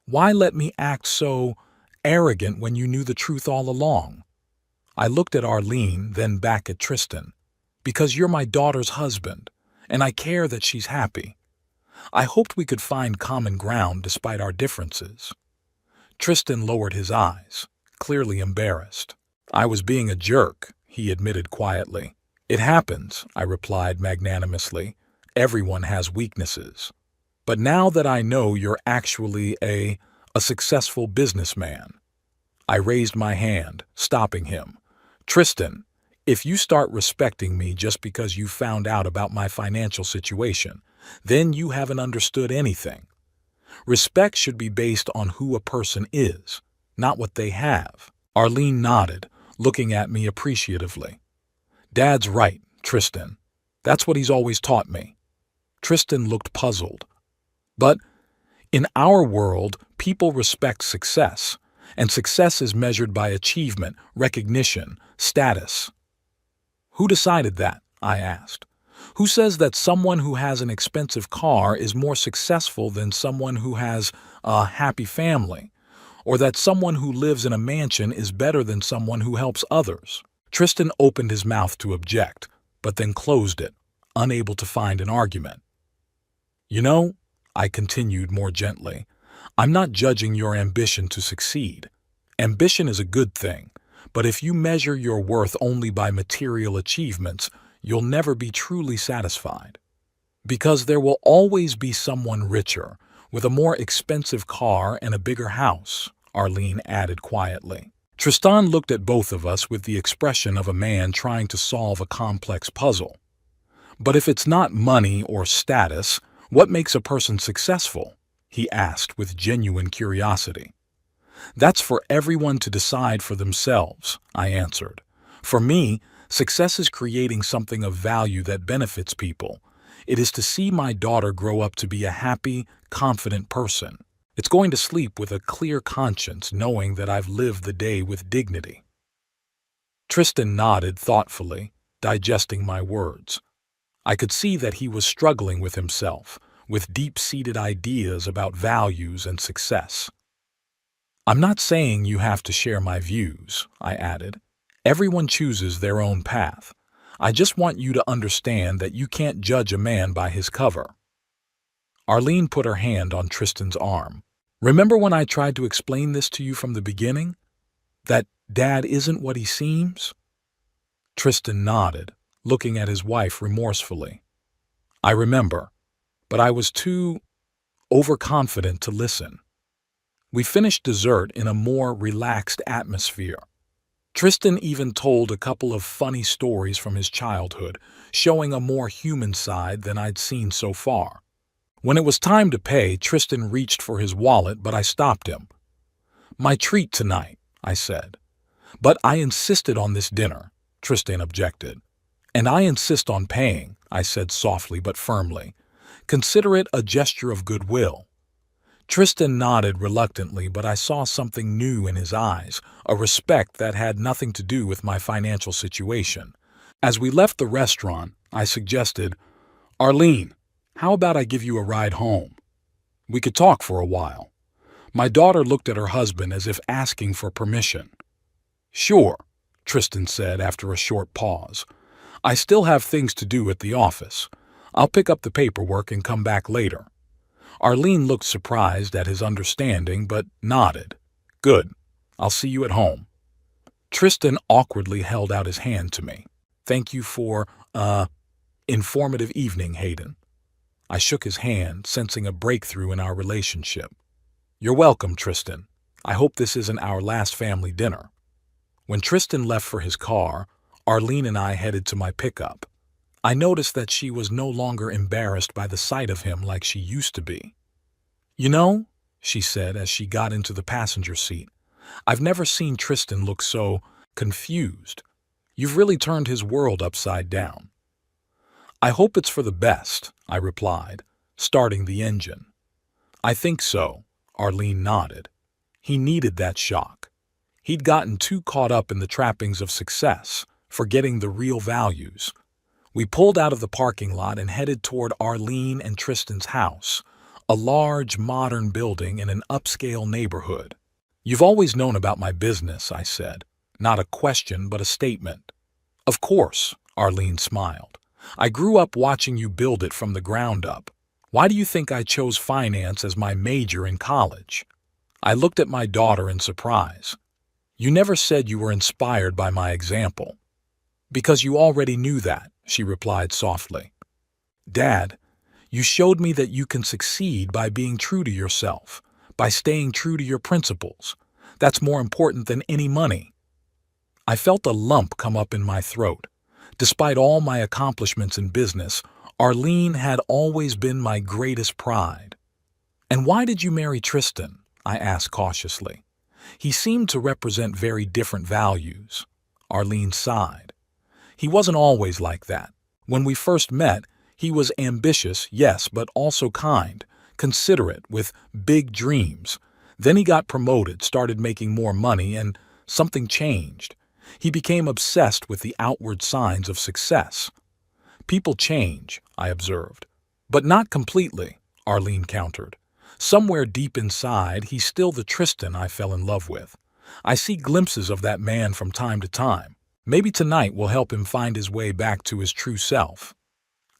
[SPEAKER 1] "Why let me act so arrogant when you knew the truth all along?" I looked at Arlene, then back at Tristan. "Because you're my daughter's husband, and I care that she's happy. I hoped we could find common ground despite our differences." Tristan lowered his eyes, clearly embarrassed. "I was being a jerk," he admitted quietly. "It happens," I replied magnanimously. "Everyone has weaknesses. But now that I know you're actually a successful businessman—" I raised my hand, stopping him. "Tristan, if you start respecting me just because you found out about my financial situation, then you haven't understood anything. Respect should be based on who a person is, not what they have." Arlene nodded, looking at me appreciatively. "Dad's right, Tristan. That's what he's always taught me." Tristan looked puzzled. "But in our world, people respect success, and success is measured by achievement, recognition, status." "Who decided that?" I asked. "Who says that someone who has an expensive car is more successful than someone who has a happy family, or that someone who lives in a mansion is better than someone who helps others?" Tristan opened his mouth to object, but then closed it, unable to find an argument. "You know," I continued more gently, "I'm not judging your ambition to succeed. Ambition is a good thing, but if you measure your worth only by material achievements, you'll never be truly satisfied." Because there will always be someone richer, with a more expensive car and a bigger house, Arlene added quietly. Tristan looked at both of us with the expression of a man trying to solve a complex puzzle. But if it's not money or status, what makes a person successful? He asked with genuine curiosity. That's for everyone to decide for themselves, I answered. For me, success is creating something of value that benefits people. It is to see my daughter grow up to be a happy, confident person. It's going to sleep with a clear conscience knowing that I've lived the day with dignity. Tristan nodded thoughtfully, digesting my words. I could see that he was struggling with himself, with deep-seated ideas about values and success. I'm not saying you have to share my views, I added. Everyone chooses their own path. I just want you to understand that you can't judge a man by his cover. Arlene put her hand on Tristan's arm. Remember when I tried to explain this to you from the beginning? That Dad isn't what he seems? Tristan nodded, looking at his wife remorsefully. I remember, but I was too overconfident to listen. We finished dessert in a more relaxed atmosphere. Tristan even told a couple of funny stories from his childhood, showing a more human side than I'd seen so far. When it was time to pay, Tristan reached for his wallet, but I stopped him. My treat tonight, I said. But I insisted on this dinner, Tristan objected. And I insist on paying, I said softly but firmly. Consider it a gesture of goodwill. Tristan nodded reluctantly, but I saw something new in his eyes, a respect that had nothing to do with my financial situation. As we left the restaurant, I suggested, Arlene, how about I give you a ride home? We could talk for a while. My daughter looked at her husband as if asking for permission. Sure, Tristan said after a short pause. I still have things to do at the office. I'll pick up the paperwork and come back later. Arlene looked surprised at his understanding, but nodded. Good. I'll see you at home. Tristan awkwardly held out his hand to me. Thank you for, informative evening, Hayden. I shook his hand, sensing a breakthrough in our relationship. You're welcome, Tristan. I hope this isn't our last family dinner. When Tristan left for his car, Arlene and I headed to my pickup. I noticed that she was no longer embarrassed by the sight of him like she used to be. You know, she said as she got into the passenger seat, I've never seen Tristan look so confused. You've really turned his world upside down. I hope it's for the best, I replied, starting the engine. I think so, Arlene nodded. He needed that shock. He'd gotten too caught up in the trappings of success, forgetting the real values. We pulled out of the parking lot and headed toward Arlene and Tristan's house, a large, modern building in an upscale neighborhood. You've always known about my business, I said. Not a question, but a statement. Of course, Arlene smiled. I grew up watching you build it from the ground up. Why do you think I chose finance as my major in college? I looked at my daughter in surprise. You never said you were inspired by my example. Because you already knew that, she replied softly. Dad, you showed me that you can succeed by being true to yourself, by staying true to your principles. That's more important than any money. I felt a lump come up in my throat. Despite all my accomplishments in business, Arlene had always been my greatest pride. And why did you marry Tristan? I asked cautiously. He seemed to represent very different values. Arlene sighed. He wasn't always like that. When we first met, he was ambitious, yes, but also kind, considerate, with big dreams. Then he got promoted, started making more money, and something changed. He became obsessed with the outward signs of success. People change, I observed. But not completely, Arlene countered. Somewhere deep inside, he's still the Tristan I fell in love with. I see glimpses of that man from time to time. Maybe tonight will help him find his way back to his true self.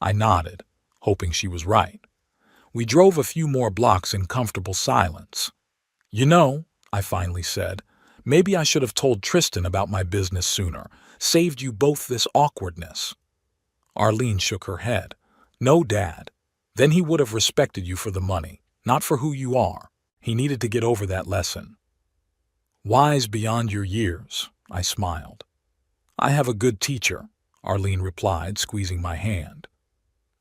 [SPEAKER 1] I nodded, hoping she was right. We drove a few more blocks in comfortable silence. You know, I finally said, maybe I should have told Tristan about my business sooner, saved you both this awkwardness. Arlene shook her head. No, Dad. Then he would have respected you for the money, not for who you are. He needed to get over that lesson. Wise beyond your years, I smiled. I have a good teacher, Arlene replied, squeezing my hand.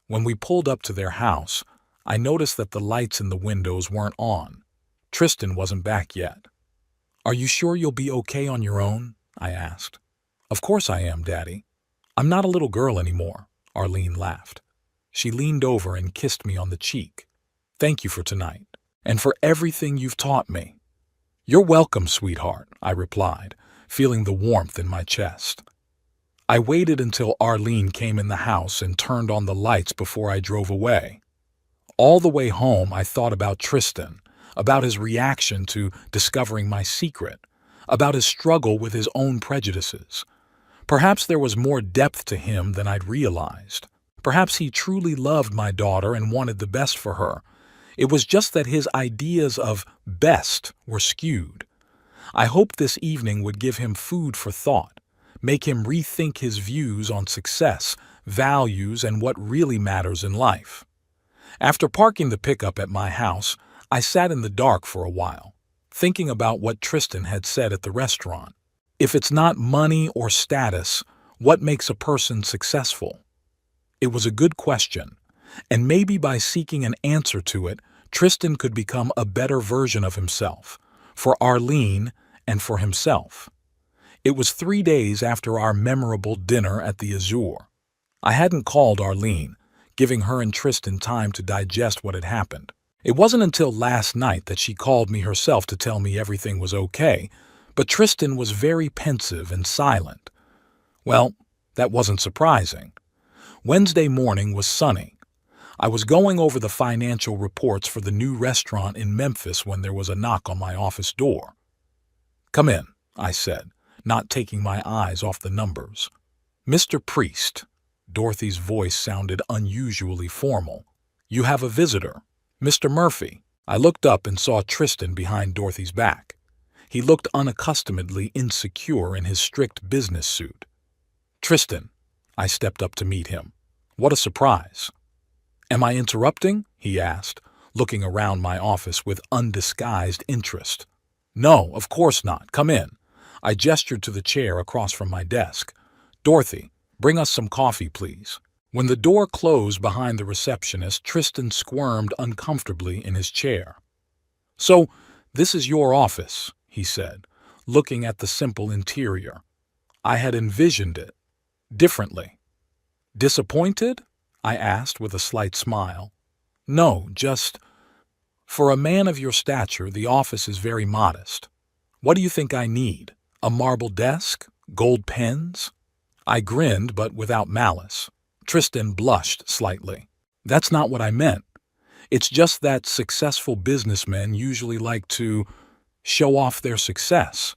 [SPEAKER 1] When we pulled up to their house, I noticed that the lights in the windows weren't on. Tristan wasn't back yet. Are you sure you'll be okay on your own? I asked. Of course I am, Daddy. I'm not a little girl anymore, Arlene laughed. She leaned over and kissed me on the cheek. Thank you for tonight, and for everything you've taught me. You're welcome, sweetheart, I replied, feeling the warmth in my chest. I waited until Arlene came in the house and turned on the lights before I drove away. All the way home, I thought about Tristan, about his reaction to discovering my secret, about his struggle with his own prejudices. Perhaps there was more depth to him than I'd realized. Perhaps he truly loved my daughter and wanted the best for her. It was just that his ideas of best were skewed. I hoped this evening would give him food for thought, make him rethink his views on success, values, and what really matters in life. After parking the pickup at my house, I sat in the dark for a while, thinking about what Tristan had said at the restaurant. If it's not money or status, what makes a person successful? It was a good question, and maybe by seeking an answer to it, Tristan could become a better version of himself, for Arlene and for himself. It was 3 days after our memorable dinner at the Azure. I hadn't called Arlene, giving her and Tristan time to digest what had happened. It wasn't until last night that she called me herself to tell me everything was okay, but Tristan was very pensive and silent. Well, that wasn't surprising. Wednesday morning was sunny. I was going over the financial reports for the new restaurant in Memphis when there was a knock on my office door. Come in, I said, not taking my eyes off the numbers. Mr. Priest. Dorothy's voice sounded unusually formal. You have a visitor. Mr. Murphy. I looked up and saw Tristan behind Dorothy's back. He looked unaccustomedly insecure in his strict business suit. Tristan. I stepped up to meet him. What a surprise. Am I interrupting? He asked, looking around my office with undisguised interest. No, of course not. Come in. I gestured to the chair across from my desk. Dorothy, bring us some coffee, please. When the door closed behind the receptionist, Tristan squirmed uncomfortably in his chair. So, this is your office, he said, looking at the simple interior. I had envisioned it differently. Disappointed? I asked with a slight smile. No, just... For a man of your stature, the office is very modest. What do you think I need? A marble desk? Gold pens? I grinned, but without malice. Tristan blushed slightly. That's not what I meant. It's just that successful businessmen usually like to show off their success.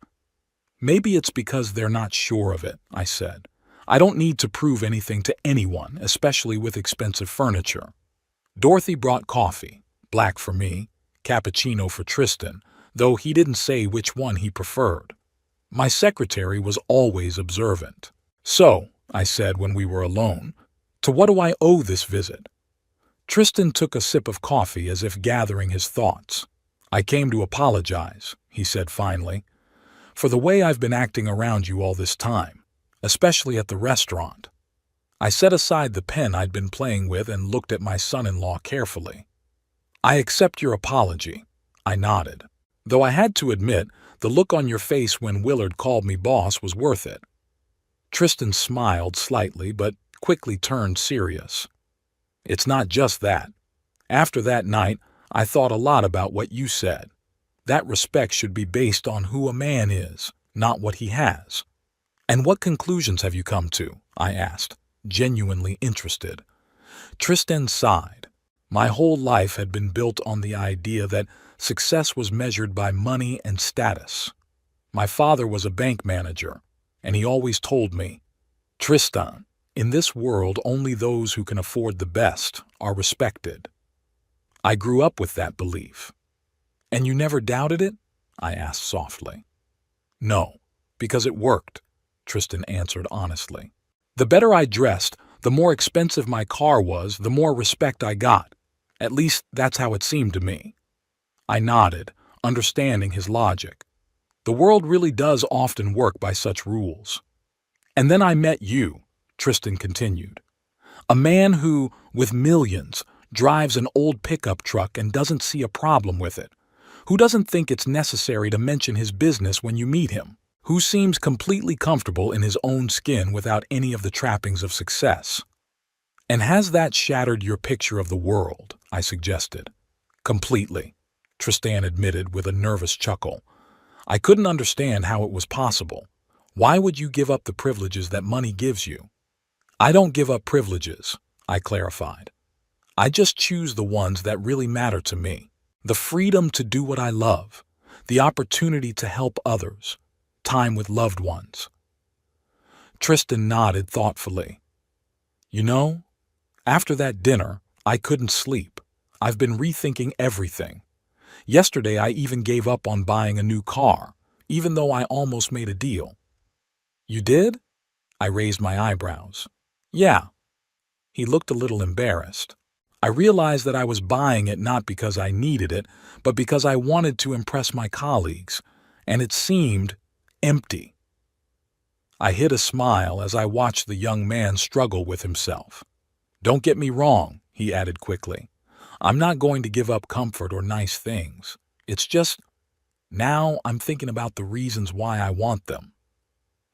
[SPEAKER 1] Maybe it's because they're not sure of it, I said. I don't need to prove anything to anyone, especially with expensive furniture. Dorothy brought coffee, black for me, cappuccino for Tristan, though he didn't say which one he preferred. My secretary was always observant. So, I said when we were alone, to what do I owe this visit? Tristan took a sip of coffee as if gathering his thoughts. I came to apologize, he said finally, for the way I've been acting around you all this time, especially at the restaurant. I set aside the pen I'd been playing with and looked at my son-in-law carefully. I accept your apology, I nodded, though I had to admit the look on your face when Willard called me boss was worth it. Tristan smiled slightly but quickly turned serious. It's not just that. After that night, I thought a lot about what you said. That respect should be based on who a man is, not what he has. And what conclusions have you come to? I asked, genuinely interested. Tristan sighed. My whole life had been built on the idea that success was measured by money and status. My father was a bank manager, and he always told me, Tristan, in this world only those who can afford the best are respected. I grew up with that belief. And you never doubted it? I asked softly. No, because it worked, Tristan answered honestly. The better I dressed, The more expensive my car was, the more respect I got. At least that's how it seemed to me. I nodded, understanding his logic. The world really does often work by such rules. And then I met you, Tristan continued. A man who, with millions, drives an old pickup truck and doesn't see a problem with it. Who doesn't think it's necessary to mention his business when you meet him. Who seems completely comfortable in his own skin without any of the trappings of success. And has that shattered your picture of the world? I suggested. Completely, Tristan admitted with a nervous chuckle. I couldn't understand how it was possible. Why would you give up the privileges that money gives you? I don't give up privileges, I clarified. I just choose the ones that really matter to me. The freedom to do what I love, the opportunity to help others, time with loved ones. Tristan nodded thoughtfully. You know, after that dinner, I couldn't sleep. I've been rethinking everything. Yesterday, I even gave up on buying a new car, even though I almost made a deal. You did? I raised my eyebrows. Yeah. He looked a little embarrassed. I realized that I was buying it not because I needed it, but because I wanted to impress my colleagues, and it seemed empty. I hid a smile as I watched the young man struggle with himself. Don't get me wrong, he added quickly. I'm not going to give up comfort or nice things. It's just, now I'm thinking about the reasons why I want them.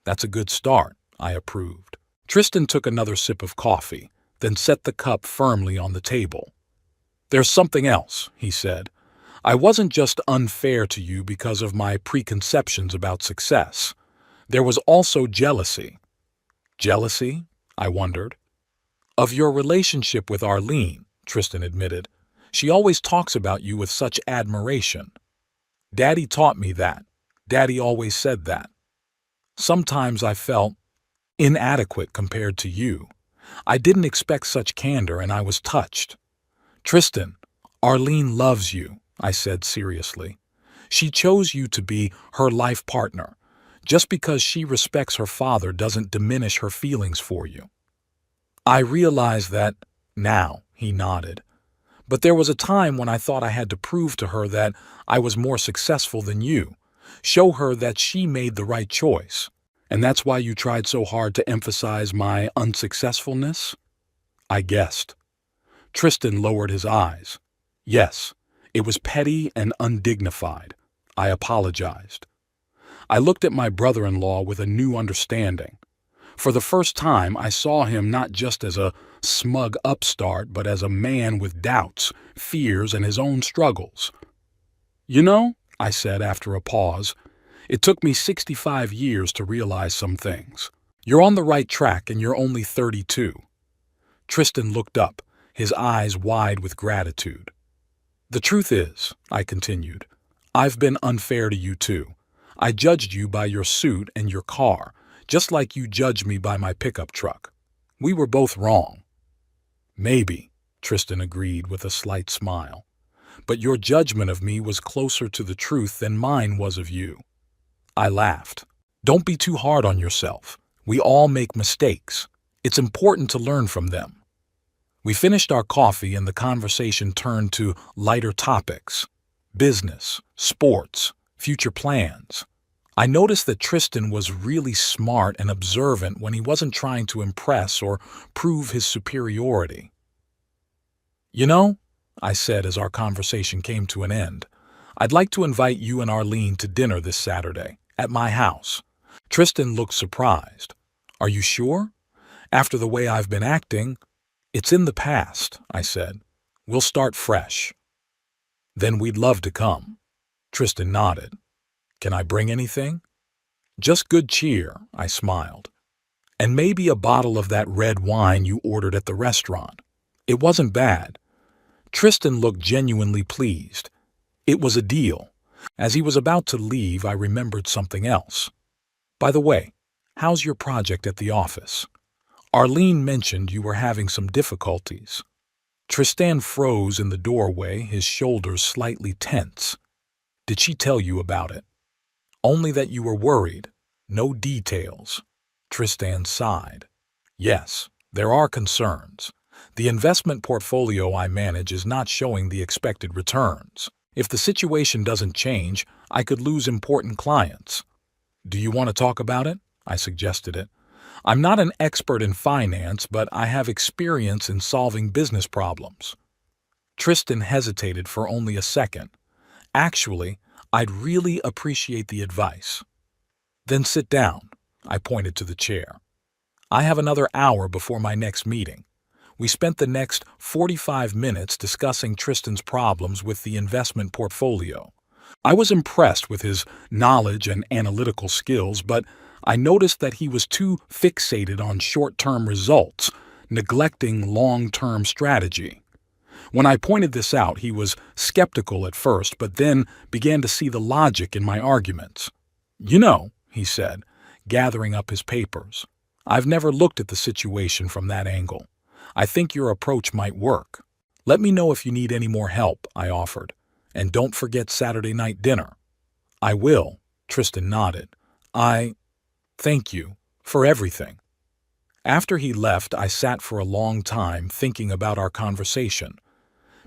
[SPEAKER 1] That's a good start, I approved. Tristan took another sip of coffee, then set the cup firmly on the table. There's something else, he said. I wasn't just unfair to you because of my preconceptions about success. There was also jealousy. Jealousy? I wondered. Of your relationship with Arlene, Tristan admitted. She always talks about you with such admiration. Daddy taught me that. Daddy always said that. Sometimes I felt inadequate compared to you. I didn't expect such candor and I was touched. Tristan, Arlene loves you, I said seriously. She chose you to be her life partner. Just because she respects her father doesn't diminish her feelings for you. I realize that now, he nodded. But there was a time when I thought I had to prove to her that I was more successful than you, show her that she made the right choice. And that's why you tried so hard to emphasize my unsuccessfulness? I guessed. Tristan lowered his eyes. Yes, it was petty and undignified. I apologized. I looked at my brother-in-law with a new understanding. For the first time, I saw him not just as a smug upstart, but as a man with doubts, fears, and his own struggles. You know, I said after a pause, it took me 65 years to realize some things. You're on the right track and you're only 32. Tristan looked up, his eyes wide with gratitude. The truth is, I continued, I've been unfair to you too. I judged you by your suit and your car, just like you judged me by my pickup truck. We were both wrong. Maybe, Tristan agreed with a slight smile. But your judgment of me was closer to the truth than mine was of you. I laughed. Don't be too hard on yourself. We all make mistakes. It's important to learn from them. We finished our coffee and the conversation turned to lighter topics. Business, sports, future plans. I noticed that Tristan was really smart and observant when he wasn't trying to impress or prove his superiority. You know, I said as our conversation came to an end, I'd like to invite you and Arlene to dinner this Saturday, at my house. Tristan looked surprised. Are you sure? After the way I've been acting, it's in the past, I said. We'll start fresh. Then we'd love to come. Tristan nodded. Can I bring anything? Just good cheer, I smiled. And maybe a bottle of that red wine you ordered at the restaurant. It wasn't bad. Tristan looked genuinely pleased. It was a deal. As he was about to leave, I remembered something else. By the way, how's your project at the office? Arlene mentioned you were having some difficulties. Tristan froze in the doorway, his shoulders slightly tense. Did she tell you about it? Only that you were worried. No details. Tristan sighed. Yes, There are concerns. The investment portfolio I manage is not showing the expected returns. If the situation doesn't change, I could lose important clients. Do you want to talk about it? I suggested it. I'm not an expert in finance, but I have experience in solving business problems. Tristan hesitated for only a second. Actually, I'd really appreciate the advice. Then sit down. I pointed to the chair. I have another hour before my next meeting. We spent the next 45 minutes discussing Tristan's problems with the investment portfolio. I was impressed with his knowledge and analytical skills, but I noticed that he was too fixated on short-term results, neglecting long-term strategy. When I pointed this out, he was skeptical at first, but then began to see the logic in my arguments. "You know," he said, gathering up his papers, "I've never looked at the situation from that angle. I think your approach might work. Let me know if you need any more help," I offered. "And don't forget Saturday night dinner." "I will," Tristan nodded. Thank you for everything." After he left, I sat for a long time thinking about our conversation.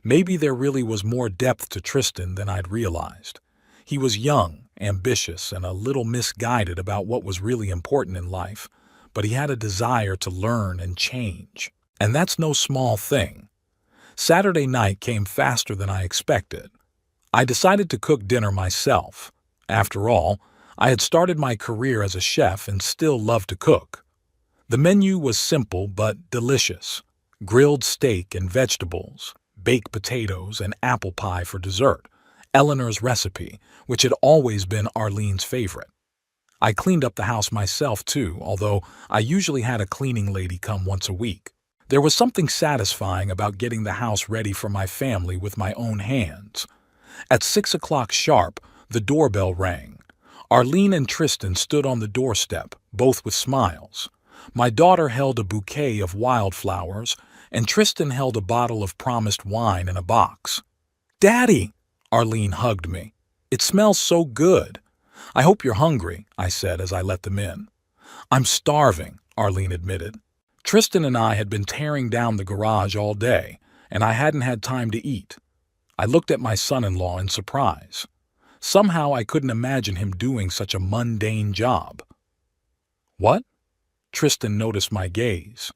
[SPEAKER 1] Maybe there really was more depth to Tristan than I'd realized. He was young, ambitious, and a little misguided about what was really important in life, but he had a desire to learn and change. And that's no small thing. Saturday night came faster than I expected. I decided to cook dinner myself. After all, I had started my career as a chef and still loved to cook. The menu was simple but delicious. Grilled steak and vegetables, baked potatoes, and apple pie for dessert, Eleanor's recipe, which had always been Arlene's favorite. I cleaned up the house myself too, although I usually had a cleaning lady come once a week. There was something satisfying about getting the house ready for my family with my own hands. At 6 o'clock sharp, the doorbell rang. Arlene and Tristan stood on the doorstep, both with smiles. My daughter held a bouquet of wildflowers, and Tristan held a bottle of promised wine in a box. "Daddy!" Arlene hugged me. "It smells so good." "I hope you're hungry," I said as I let them in. "I'm starving," Arlene admitted. Tristan and I had been tearing down the garage all day, and I hadn't had time to eat. I looked at my son-in-law in surprise. Somehow I couldn't imagine him doing such a mundane job. "What?" Tristan noticed my gaze.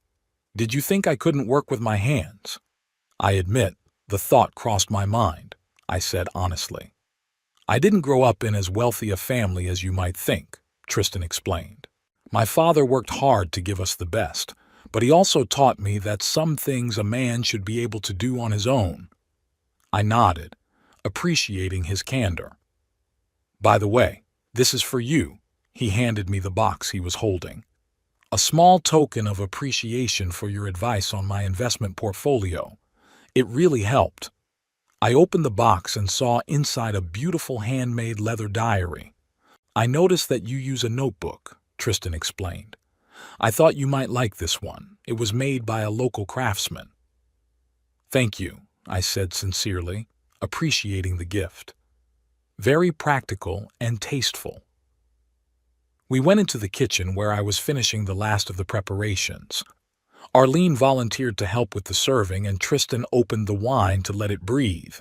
[SPEAKER 1] "Did you think I couldn't work with my hands?" "I admit, the thought crossed my mind," I said honestly. "I didn't grow up in as wealthy a family as you might think," Tristan explained. "My father worked hard to give us the best, but he also taught me that some things a man should be able to do on his own." I nodded, appreciating his candor. "By the way, this is for you." He handed me the box he was holding. "A small token of appreciation for your advice on my investment portfolio. It really helped." I opened the box and saw inside a beautiful handmade leather diary. "I noticed that you use a notebook," Tristan explained. "I thought you might like this one. It was made by a local craftsman." "Thank you," I said sincerely, appreciating the gift. Very practical and tasteful. We went into the kitchen where I was finishing the last of the preparations. Arlene volunteered to help with the serving, and Tristan opened the wine to let it breathe.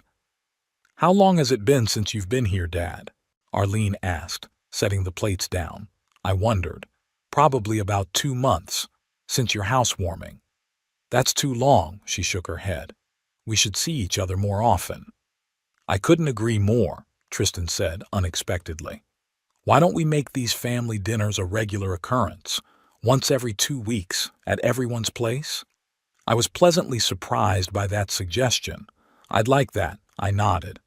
[SPEAKER 1] "How long has it been since you've been here, Dad?" Arlene asked, setting the plates down. I wondered. "Probably about 2 months, since your housewarming." "That's too long," she shook her head. "We should see each other more often." "I couldn't agree more," Tristan said unexpectedly. "Why don't we make these family dinners a regular occurrence, once every 2 weeks, at everyone's place?" I was pleasantly surprised by that suggestion. "I'd like that," I nodded.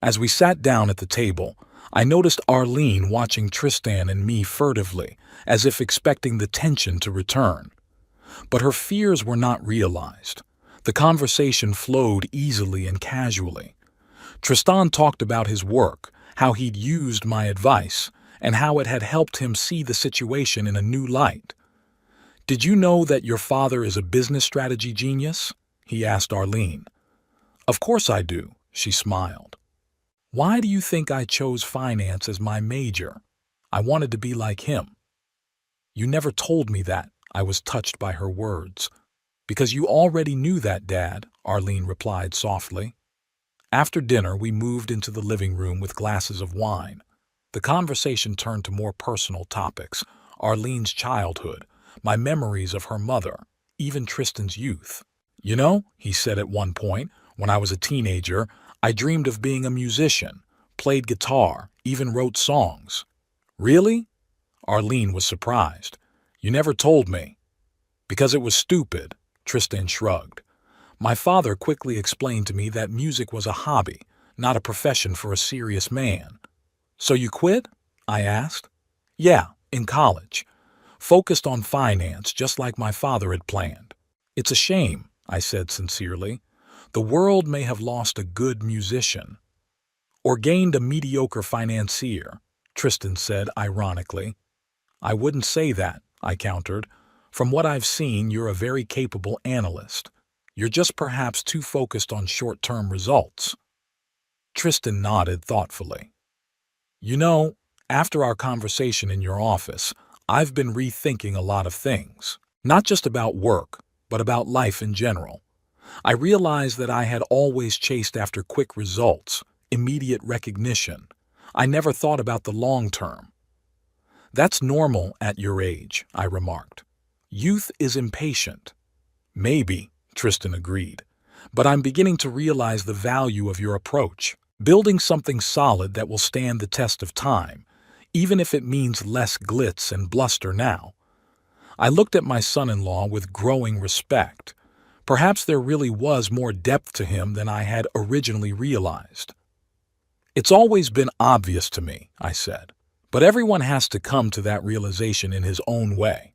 [SPEAKER 1] As we sat down at the table, I noticed Arlene watching Tristan and me furtively, as if expecting the tension to return. But her fears were not realized. The conversation flowed easily and casually. Tristan talked about his work, how he'd used my advice, and how it had helped him see the situation in a new light. "Did you know that your father is a business strategy genius?" he asked Arlene. "Of course I do," she smiled. "Why do you think I chose finance as my major? I wanted to be like him." "You never told me that," I was touched by her words. Because you already knew that, Dad, Arlene replied softly. After dinner, we moved into the living room with glasses of wine. The conversation turned to more personal topics, Arlene's childhood, my memories of her mother, even Tristan's youth. You know, he said at one point, when I was a teenager, I dreamed of being a musician, played guitar, even wrote songs. Really? Arlene was surprised. You never told me. Because it was stupid, Tristan shrugged. My father quickly explained to me that music was a hobby, not a profession for a serious man. So you quit? I asked. Yeah, in college. Focused on finance, just like my father had planned. It's a shame, I said sincerely. The world may have lost a good musician. Or gained a mediocre financier, Tristan said ironically. I wouldn't say that, I countered. From what I've seen, you're a very capable analyst. You're just perhaps too focused on short-term results. Tristan nodded thoughtfully. You know, after our conversation in your office, I've been rethinking a lot of things. Not just about work, but about life in general. I realized that I had always chased after quick results, immediate recognition. I never thought about the long term. That's normal at your age, I remarked. Youth is impatient. Maybe, Tristan agreed. But I'm beginning to realize the value of your approach. Building something solid that will stand the test of time, even if it means less glitz and bluster now. I looked at my son-in-law with growing respect. Perhaps there really was more depth to him than I had originally realized. It's always been obvious to me, I said. But everyone has to come to that realization in his own way.